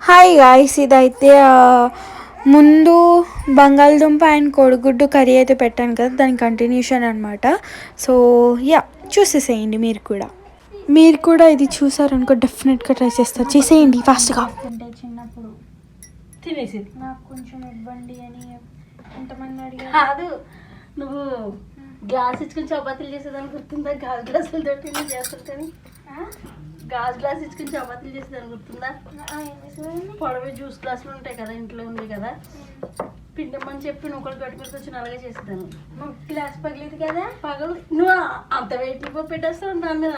Hi guys, ఇదైతే ముందు బంగాళదుంప అండ్ కోడిగుడ్డు కర్రీ అయితే పెట్టాను కదా, దాని కంటిన్యూషన్ అనమాట. సో యా, చూసేసేయండి. మీరు కూడా ఇది చూసారనుకో డెఫినెట్గా ట్రై చేస్తారు. చేసేయండి ఫాస్ట్గా. చిన్నప్పుడు తినేసేది నాకు కొంచెం ఇవ్వండి అని ఎంతమంది అడిగారు. కాదు, నువ్వు గ్లాస్ ఇచ్చుకుని చపాతీలు చేసేదాన్ని గుర్తుందా? గాజు గ్లాసులతో నేను చేస్తుంటాను. గాజు గ్లాస్ ఇచ్చుకుని చపాతీలు చేసేదాన్ని గుర్తుందా? పొడవి జ్యూస్ గ్లాసులు ఉంటాయి కదా, ఇంట్లో ఉంది కదా, పిండమని చెప్పి నువ్వు కూడా గట్టి మీద వచ్చి అలాగే చేసేదాన్ని. గ్లాస్ పగిలింది కదా, పగలు నువ్వు అంత వెయిట్ పెట్టేస్తావు దాని మీద.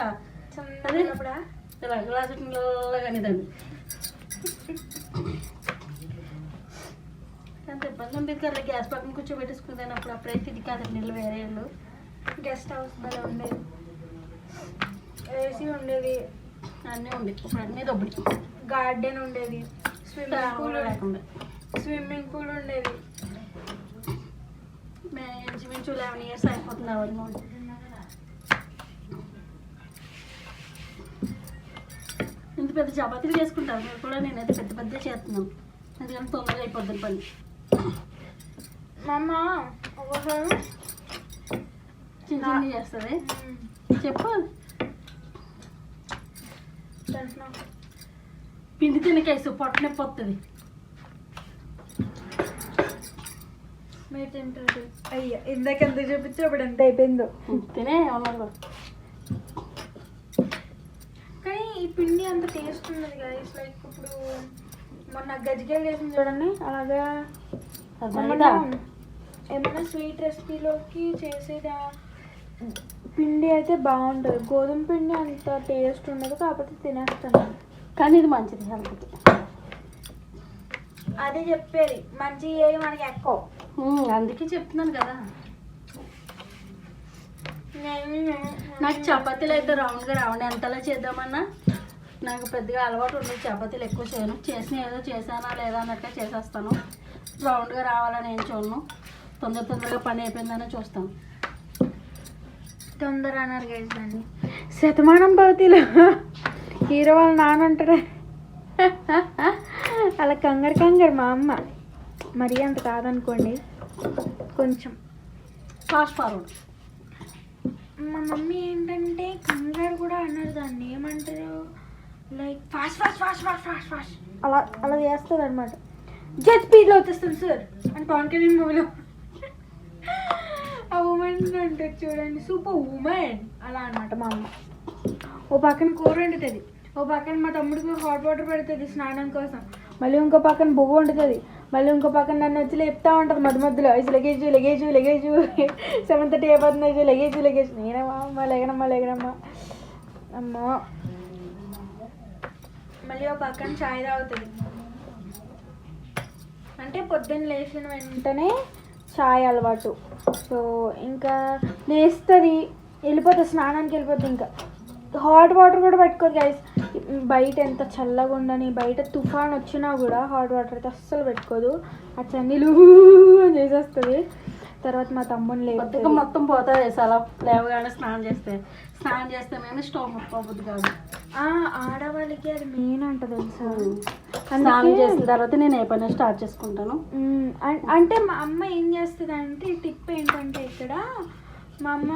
అదే ఇలా గ్లాస్ కానీ దాన్ని అంత ఇబ్బంది ఉండేది కదా, గ్యాస్ పక్కన కూర్చోబెట్టేసుకుందాను. అప్పుడైతే ఇది కాదండి, నీళ్ళు వేరే వాళ్ళు. గెస్ట్ హౌస్ బల ఉండేది, ఏసీ ఉండేది, అన్నీ ఉండే. ఇప్పుడు అన్నీ దొబ్బడి. గార్డెన్ ఉండేది, స్విమ్మింగ్ పూల్ ఉండేది. ఇంచుమించు 11 years అయిపోతుంది అవన్నీ. ఇంత పెద్ద చపాతీలు చేసుకుంటాను మీరు కూడా, నేనైతే పెద్ద పెద్ద చేస్తున్నాను, ఎందుకంటే తొందరగా అయిపోద్ది పని. మా అమ్మ ఒకసారి చిన్న చిన్న చేస్తుంది. చెప్పు. పిండి తినకేసు పొట్ట నొప్పి వస్తుంది. మీరు తింటారు. అయ్యా, ఇందాక ఎంత చూపించా ఇప్పుడు ఎంత అయిపోయిందో. తినే ఉన్నారు కానీ ఈ పిండి అంత టేస్ట్ ఉన్నది గైస్. లైక్ ఇప్పుడు మొన్న గజ్జికాయలు చేసింది చూడండి, అలాగా ఏమన్నా స్వీట్ రెసిపీలోకి చేసేది పిండి అయితే బాగుంటుంది. గోధుమ పిండి అంత టేస్ట్ ఉండదు, కాకపోతే తినేస్తాను. కానీ ఇది మంచిది హెల్త్కి. అదే చెప్పేది, మంచి మనకి ఎక్కువ. అందుకే చెప్తున్నాను కదా. నాకు చపాతీలు అయితే రౌండ్గా రౌండ్ ఎంతలా చేద్దామన్నా నాకు పెద్దగా అలవాటు ఉండదు. చపాతీలు ఎక్కువ చేయను, చేసిన ఏదో చేశానా లేదా అన్నట్టుగా చేసేస్తాను. రౌండ్గా రావాలని ఏం చూడను, తొందరగా పని అయిపోయిందనే చూస్తాను. తొందర అన్నారు గైజండి. శతమానం భవతిలో హీరో వాళ్ళ నాన్న ఉంటారా, అలా కంగారు మా అమ్మ. మరీ అంత కాదనుకోండి, కొంచెం ఫాస్ట్ ఫార్వర్డ్. మా మమ్మీ ఏంటంటే కంగారు కూడా అన్నారు, దాన్ని ఏమంటారు, like fast fast fast fast fast fast అలా చేస్తుంది అనమాట. జెట్ స్పీడ్లో వచ్చేస్తుంది సార్ అని పవన్ కళ్యాణ్ మూవీలో ఆ ఉమెన్ అంటారు చూడండి, సూపర్ ఉమెన్ అలా అనమాట మా అమ్మ. ఓ పక్కన కూర వండుతుంది, ఓ పక్కన మా తమ్ముడికి హాట్ వాటర్ పెడుతుంది స్నానం కోసం, మళ్ళీ ఇంకో పక్కన బువ్వ వండుతుంది, మళ్ళీ ఇంకో పక్కన నన్ను వచ్చి లేపుతా ఉంటుంది మధ్యలో. ఇది లగేజు లగేజు లగేజు 7:30 అయిపోతుంది, లగేజు లగేజ్. నేనమ్మా అమ్మ లేగనమ్మా అమ్మా. మళ్ళీ ఓ పక్కన చాయ్ తాగుతుంది, అంటే పొద్దున్న లేచిన వెంటనే చాయ్ అలవాటు. సో ఇంకా లేస్తుంది, వెళ్ళిపోతుంది స్నానానికి, వెళ్ళిపోతుంది. ఇంకా హాట్ వాటర్ కూడా పెట్టుకోదు గైస్. బయట ఎంత చల్లగా ఉండని, బయట తుఫాన్ వచ్చినా కూడా హాట్ వాటర్ అయితే అస్సలు పెట్టుకోదు. ఆ చన్నీలు చేసేస్తుంది. తర్వాత మా తమ్ముని లేదు మొత్తం పోతుంది అలా లేవగానే స్నానం చేస్తే మేము స్టవ్ ముట్టుకోబుద్ది కాదు. ఆడవాళ్ళకి అది మెయిన్ అంట తెలుసా. స్నానం చేసిన తర్వాత నేను ఏ పని స్టార్ట్ చేసుకుంటాను. అంటే మా అమ్మ ఏం చేస్తుంది అంటే, టిప్ ఏంటంటే, ఇక్కడ మా అమ్మ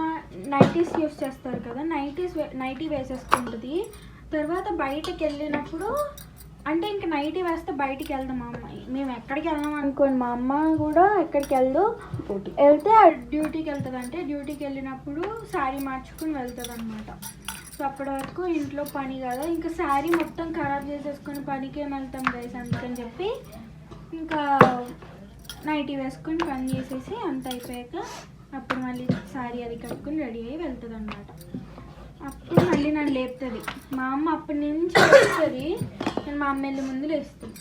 నైటీస్ యూస్ చేస్తారు కదా, నైటీ వేసేసుకుంటుంది. తర్వాత బయటకు వెళ్ళినప్పుడు, అంటే ఇంక నైటీ వేస్తే బయటికి వెళ్దాం మా అమ్మ. మేము ఎక్కడికి వెళ్దాం అనుకోండి, మా అమ్మ కూడా ఎక్కడికి వెళ్తే డ్యూటీకి వెళ్తుంది. అంటే డ్యూటీకి వెళ్ళినప్పుడు శారీ మార్చుకుని వెళ్తుంది అనమాట. సో అప్పటి వరకు ఇంట్లో పని కదా, ఇంకా శారీ మొత్తం ఖరాబ్ చేసేసుకొని పనికి ఏమి వెళ్తాం గైస్. అందుకని చెప్పి ఇంకా నైటీ వేసుకొని పని చేసేసి అంత అయిపోయాక అప్పుడు మళ్ళీ శారీ అది కట్టుకుని రెడీ అయ్యి వెళ్తుంది అనమాట. అప్పుడు మళ్ళీ నన్ను లేపుతుంది మా అమ్మ. అప్పటి నుంచి లేస్తుంది, నేను మా అమ్మ వెళ్ళే ముందు లేస్తుంది.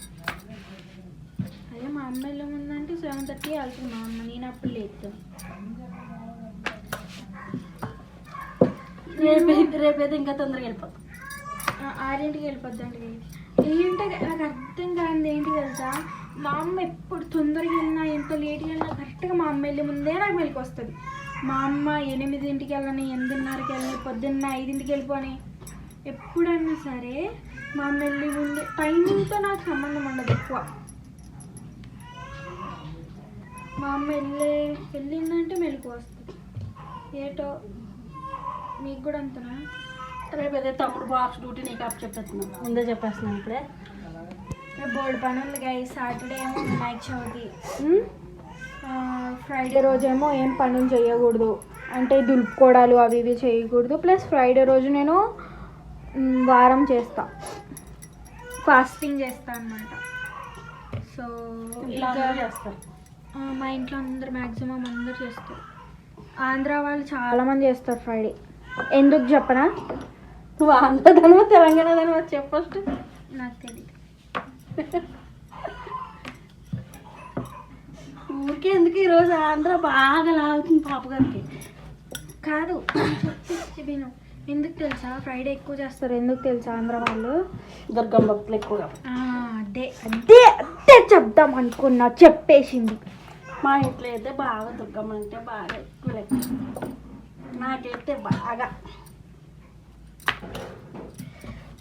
అదే మా అమ్మ వెళ్ళే ముందు అంటే 7:30 వెళ్తుంది మా అమ్మ, నేను అప్పుడు లేపుతాను. రేపైతే ఇంకా తొందరగా వెళ్ళిపోతాం. 6ంటికి వెళ్ళిపోద్దండి. ఏంటో నాకు అర్థం కానిది ఏంటి తెలుసా, మా అమ్మ ఎప్పుడు తొందరగా వెళ్ళినా ఎంత లేట్గా వెళ్ళినా కరెక్ట్గా మా అమ్మ వెళ్ళే ముందే నాకు మెలకు వస్తుంది. మా అమ్మ 8ంటికి వెళ్ళని, 8:30కి వెళ్ళని, పొద్దున్న 5ంటికి వెళ్ళిపోని, ఎప్పుడన్నా సరే మా అమ్మ వెళ్ళి ముందే టైమింగ్తో నాకు సంబంధం ఉండదు ఎక్కువ. మా అమ్మ వెళ్ళిందంటే మెలకు వస్తుంది. ఏటో మీకు కూడా అంతనా? రేపు అదే తమ్ముడు బాక్స్ డ్యూటీ నీకు అప్పు చెప్పేస్తున్నాను, ముందే చెప్పేస్తున్నాను ఇప్పుడే. బోర్డు పనులు గాయ. సాటర్డే ఏమో వినాయక చవితి, ఫ్రైడే రోజేమో ఏం పనులు చేయకూడదు, అంటే దులుపుకోవడాలు అవి ఇవి చేయకూడదు. ప్లస్ ఫ్రైడే రోజు నేను వారం చేస్తా, ఫాస్టింగ్ చేస్తా అన్నమాట. సో ఇలా చేస్తాను. మా ఇంట్లో అందరు మ్యాక్సిమం అందరు చేస్తారు. ఆంధ్ర వాళ్ళు చాలామంది చేస్తారు ఫ్రైడే. ఎందుకు చెప్పనా? నువ్వు ఆంధ్రదనమో తెలంగాణదనమో చెప్పు ఫస్ట్. నాకు తెలియదు. ఊరికే ఎందుకు ఈరోజు ఆంధ్ర బాగా లాగుతుంది పాప గారికి. కాదు విను, ఎందుకు తెలుసా ఫ్రైడే ఎక్కువ చేస్తారు? ఎందుకు తెలుసా? ఆంధ్ర వాళ్ళు దుర్గమ్మ భక్తులు ఎక్కువగా. అదే అదే అదే చెప్దాం అనుకున్నా, చెప్పేసింది. మా ఇంట్లో అయితే బాగా దుర్గమ్మ అంటే బాగా ఎక్కువ లెక్క. నాకైతే బాగా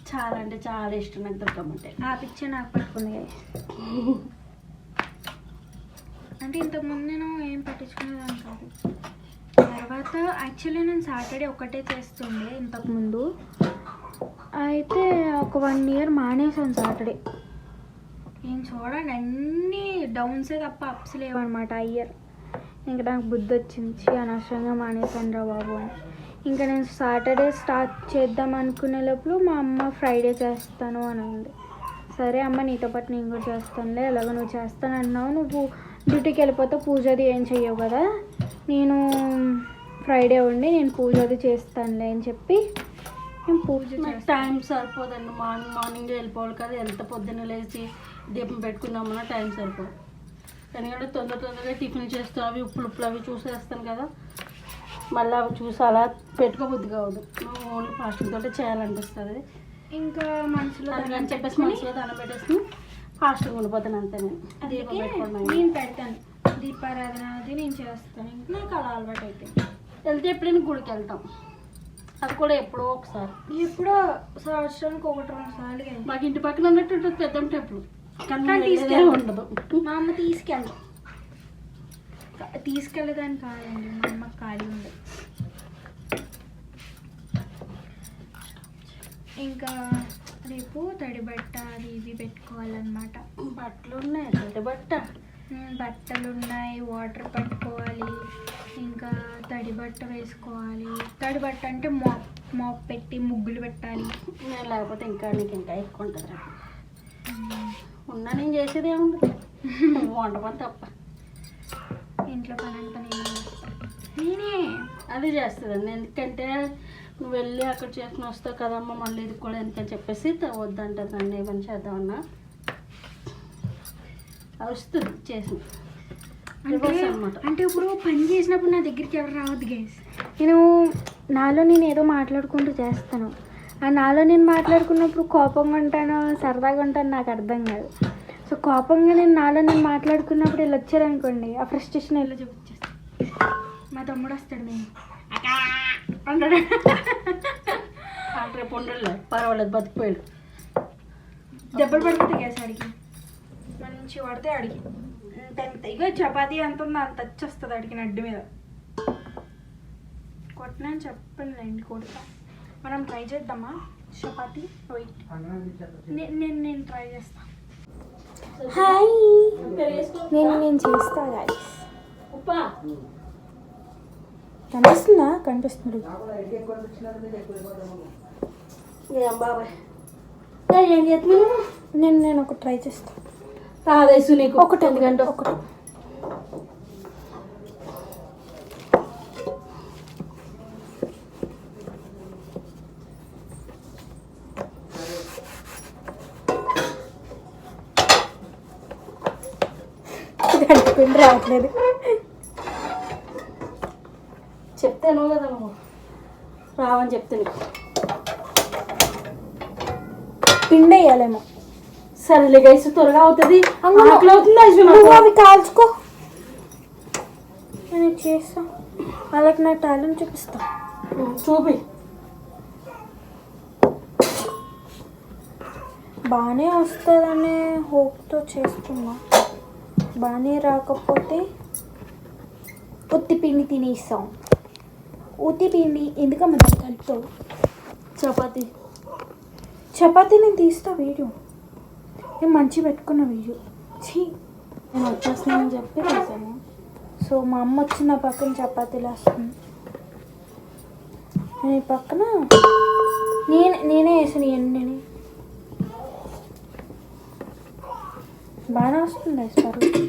చాలా అంటే చాలా ఇష్టం నాకు దుర్గమ్మ అంటే. ఆ పిచ్చే నాకు పట్టుకుంది. అంటే ఇంతకుముందు నేను ఏం పట్టించుకునేదాన్ని కాదు. తర్వాత యాక్చువల్లీ నేను సాటర్డే ఒకటే చేస్తుండే ఇంతకుముందు. అయితే ఒక 1 year మానేసాను సాటర్డే. నేను చూడండి అన్నీ డౌన్సే తప్ప అప్స్ లేవన్నమాట ఆ ఇయర్. ఇంకా నాకు బుద్ధి వచ్చింది, అనవసరంగా మానేసాను రా బాబు అని. ఇంకా నేను సాటర్డే స్టార్ట్ చేద్దాం అనుకునే లోపల మా అమ్మ ఫ్రైడే చేస్తాను అని ఉంది. సరే అమ్మ, నీతో పాటు నేను కూడా చేస్తానులే, ఎలాగో నువ్వు చేస్తాను అన్నావు, నువ్వు డ్యూటీకి వెళ్ళిపోతే పూజది ఏం చెయ్యవు కదా, నేను ఫ్రైడే ఉండి నేను పూజది చేస్తానులే అని చెప్పి నేను పూజ టైం సరిపోదండి. మార్నింగ్ వెళ్ళిపోవాలి కదా, ఎంత పొద్దున్న లేచి దీపం పెట్టుకుందామన్నా టైం సరిపోదు. ఎందుకంటే తొందరగా టిఫిన్ చేస్తాను, అవి ఉప్పులు అవి చూసేస్తాను కదా, మళ్ళీ అవి చూసి అలా పెట్టుకోబుద్ది కావద్దు. ఓన్లీ ఫాస్టింగ్ తోటే చేయాలనిపిస్తుంది. ఇంకా మనసులో అని చెప్పేసి మనసులో దండం పెట్టేసి ఫాస్టింగ్ ఉండిపోతాను అంతే. నేను దీపం పెట్టుకోవడం నేను పెడతాను, దీపారాధన అది నేను చేస్తాను. ఇంకా నాకు అలా అలవాటు అయిపోయింది. వెళ్తే ఎప్పుడైనా గుడికి వెళ్తాం, అది కూడా ఎప్పుడో ఒకసారి. ఎప్పుడో సంవత్సరానికి 1-2 సార్లు. మాకు ఇంటి పక్కన ఉన్నట్టు ఉంటుంది పెద్ద టెంపుల్, కానీ ఉండదు. మా అమ్మ తీసుకెళ్ళదాన్ని కాదండి, మా అమ్మ ఖాళీ ఉండదు. ఇంకా రేపు తడి బట్ట అది ఇవి పెట్టుకోవాలన్నమాట. బట్టలు ఉన్నాయి, తడి బట్టలు ఉన్నాయి, వాటర్ పట్టుకోవాలి, ఇంకా తడి బట్ట వేసుకోవాలి. తడి బట్ట అంటే మాప్ పెట్టి ముగ్గులు పెట్టాలి. నేను లేకపోతే నీకు ఇంకా ఎక్కువ ఉంటుంది. ఉన్నా నేను చేసేది ఏముండదు, వంట పని తప్ప. ఇంట్లో పని అంతా నేనే అది చేస్తుందండి. ఎందుకంటే నువ్వు వెళ్ళి అక్కడ చేసుకుని వస్తావు కదమ్మా, మళ్ళీ ఇది కూడా ఎందుకని చెప్పేసి వద్దంటుంది. నన్ను ఏమని చేద్దామన్నా వస్తుంది చేసి అనమాట. అంటే ఇప్పుడు పని చేసినప్పుడు నా దగ్గరికి ఎవరు రావద్దు గైస్. నాలో నేను ఏదో మాట్లాడుకుంటూ చేస్తాను. ఆ నాలో నేను మాట్లాడుకున్నప్పుడు కోపంగా ఉంటాను, సరదాగా ఉంటాను, నాకు అర్థం కాదు. సో కోపంగా నాలో నేను మాట్లాడుకున్నప్పుడు వీళ్ళు వచ్చారనుకోండి, ఆ ఫ్రస్ట్రేషన్ ఇలా చూపించేస్తాను. మా తమ్ముడు వస్తాడు, నేను అంటాడు. రేపు ఉండలే పర్వాలేదు, బతికిపోయాడు. దెబ్బలు పడిపోతాయి గ్యాస్ అడిగి మంచి పడితే అడిగి ఇక చపాతీ అంత ఉంది, అంత వచ్చేస్తుంది అడిగిన అడ్డు మీద. కొట్టినా చెప్పండి, కొడతా. మనం ట్రై చేద్దామా చపాతీ? వెయిట్, నేను ట్రై చేస్తాను. హాయ్, నేను చేస్తా గైస్. కనిపిస్తుందా? కనిపిస్తుంది. ఏం బాబాయ్ ఏం చేస్తున్నాను నేను ఒక ట్రై చేస్తాను. రాదేసు నీకు ఒకటి, ఎందుకంటే ఒకటి. పిండి రావట్లేదు. చెప్తాను కదా నువ్వు రావని చెప్తే నీకు పిండి వేయాలేమో. సరేలే గైస్, త్వరగా అవుతుంది. అవి కాల్చుకో, నేను చేస్తా. వాళ్ళకి నా టాలెంట్ చూపిస్తా. చూపి. బాగానే వస్తుందనే హోప్తో చేస్తున్నా. బాగానే రాకపోతే ఉత్తి పిండి తినేస్తాం. ఉత్తి పిండి ఎందుకమ్మా దాన్ని కలుపుతావు? చపాతీ నేను తీస్తా వీడియో. నేను మంచిగా పెట్టుకున్న వీడియో. నేను వచ్చేస్తానని చెప్పి చేశాను. సో మా అమ్మ వచ్చి నా పక్కన చపాతీలు వేస్తుంది. నేను ఈ పక్కన నేనే వేసాను ఇవన్నీ. బాగానే వస్తుంది పరుగు.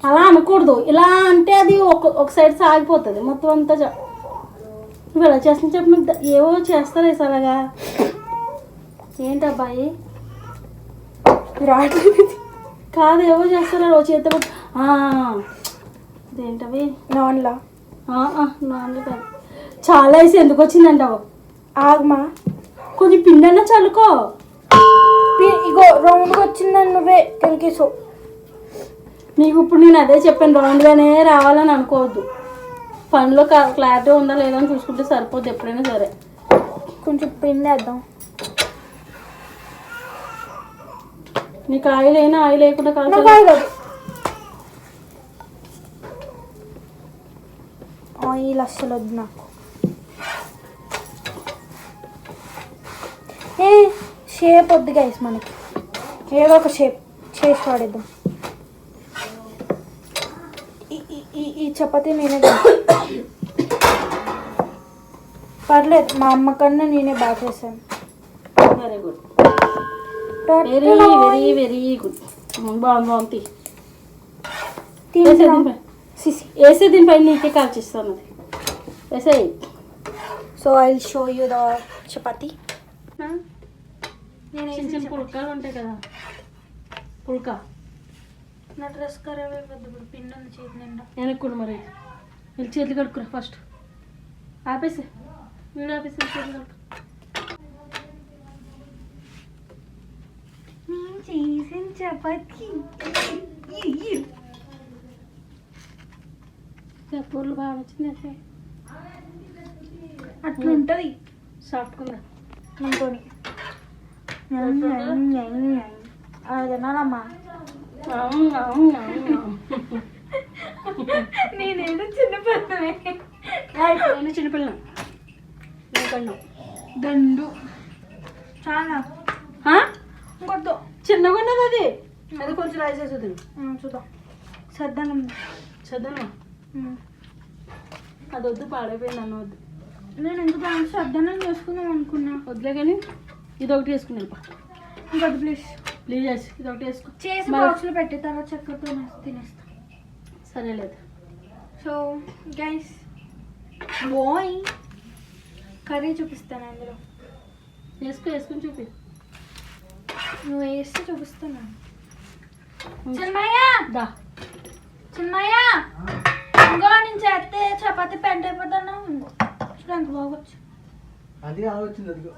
అలా అనకూడదు. ఇలా అంటే అది ఒక సైడ్ సాగిపోతుంది మొత్తం అంతా. నువ్వు ఎలా చేస్తున్నా చెప్పు. మీకు ఏవో చేస్తారా అలాగా? ఏంటి అబ్బాయి రావట్లేదు. కాదు ఏవో చేస్తారా రోజు చేత. ఇదేంటవి నాన్లా నాన్లు కాదు. చాలా వేసి ఎందుకు వచ్చిందంటావు? ఆగమా కొంచెం పిండి అన్నా చల్లుకో. ఇగో రౌండ్గా వచ్చిందని నువ్వే కలికేసో. నీకు ఇప్పుడు నేను అదే చెప్పాను, రౌండ్గానే రావాలని అనుకోవద్దు. పనిలో క్లారిటీ ఉందా లేదా అని చూసుకుంటే సరిపోద్ది ఎప్పుడైనా సరే. కొంచెం పిండి వేద్దాం. నీకు ఆయిల్ అయినా ఆయిల్ వేయకుండా కాదు. ఆయిల్ అస్సలు వద్దు నాకు. షేప్ వద్దు గైస్, మనకి ఏదో ఒక షేప్ చేసి వాడేద్దాం. ఈ చపాతీ నేనే పర్లేదు, మా అమ్మ కన్నా నేనే బాగా చేశాను. Very good, very very very good. బాగుంది. వేసే దీనిపై నీకే కాల్చిస్తాను. వేసేయి. So I will show you the chapati. చిన్న చిన్న పుల్కాలు ఉంటాయి కదా, పుల్కా. నా డ్రెస్ ఖరాబ్ అయిపోద్ది ఇప్పుడు, పిండి ఉంది చేతి నిండా. వెనక్కుడు మరి వెళ్ళి చేతులు కడుక్కురా ఫస్ట్. ఆపేసి వీడు ఆపేసి చేతులు కడుకు. నేను చేసిన చపాతీ పూర్లు బాగా వచ్చింది. అట్లా ఉంటుంది సాఫ్ట్గా అనుకోని. అది తినాలమ్మా. నేనేదో చిన్నపిల్లనే. చిన్నపిల్ల దండు చాలా ఇంకొద్దు. చిన్నగా ఉన్నది అది. అది కొంచెం రైస్ వేస్తుంది. చూద్దాం. సర్దానం చదవను. అది వద్దు, పాడైపోయింది అన్న వద్దు. నేను ఎందుకు సర్దానం చేసుకుందాం అనుకున్నా. వద్దులే కానీ ఇది ఒకటి వేసుకుని వెళ్ళిపో. ఇంకొద్దు ప్లీజ్ ప్లీజ్ చేసి ఇది ఒకటి వేసుకో. చేసి బాక్స్లో పెట్టి తర్వాత చక్కరతో తినేస్తా. సరేలేదు. సో గైస్ బాయ్ కర్రీ చూపిస్తాను అందులో. వేసుకుని చూపి. నువ్వు వేస్తే చూపిస్తాను. దా చిన్నయ్య ఇంకో నేను చేస్తే చపాతి పెంట అయిపోతాను. చూడు అంత బాగొచ్చు. అది ఆలోచింది. అదిగో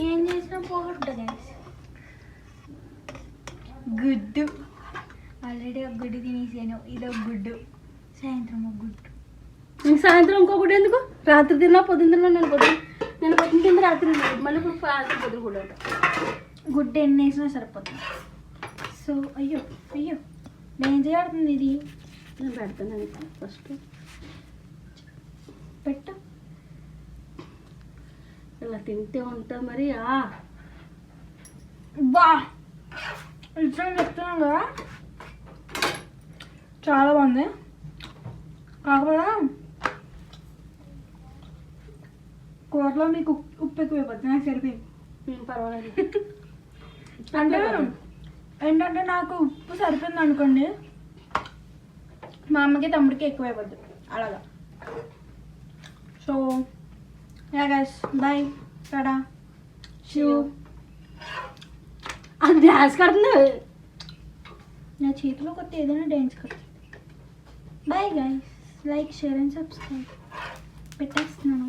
ఏం చేసినా పోగొట్టు గైస్. గుడ్డు ఆల్రెడీ ఒక గుడ్డు తినేసాను. ఇది ఒక గుడ్డు, సాయంత్రం ఒక గుడ్డు. ఇంక సాయంత్రం ఇంకో గుడ్డు ఎందుకు? రాత్రి తిన్నా పొద్దున్న తిన్నా. నేను పొద్దున్న తింది రాత్రి తిన్నాను. మళ్ళీ ఇప్పుడు రాత్రి పొద్దున కూడా గుడ్డు ఎన్ని వేసినా సరిపోతుంది. సో అయ్యో డేంజర్ ఆడుతుంది ఇది. నేను పెడతాను ఫస్ట్. పెట్టు. ఇలా తింటే ఉంటా మరి. బా ఇట్లా చెప్తున్నాను కదా, చాలా బాగుంది. కాకపోతే కూరలో మీకు ఉప్పు ఎక్కువైపోతుంది. నాకు సరిపోయింది. పర్వాలేదు. అంటే ఏంటంటే నాకు ఉప్పు సరిపోయింది అనుకోండి, మా అమ్మకి తమ్ముడికి ఎక్కువైపోద్ది అలాగా. So yeah guys bye. Tata. అది డ్యాన్స్ కడుతుంది. నా చేతిలో కొత్త ఏదైనా డ్యాన్స్ కడుతుంది. Bye guys. Like share and subscribe పెట్టేస్తున్నాను.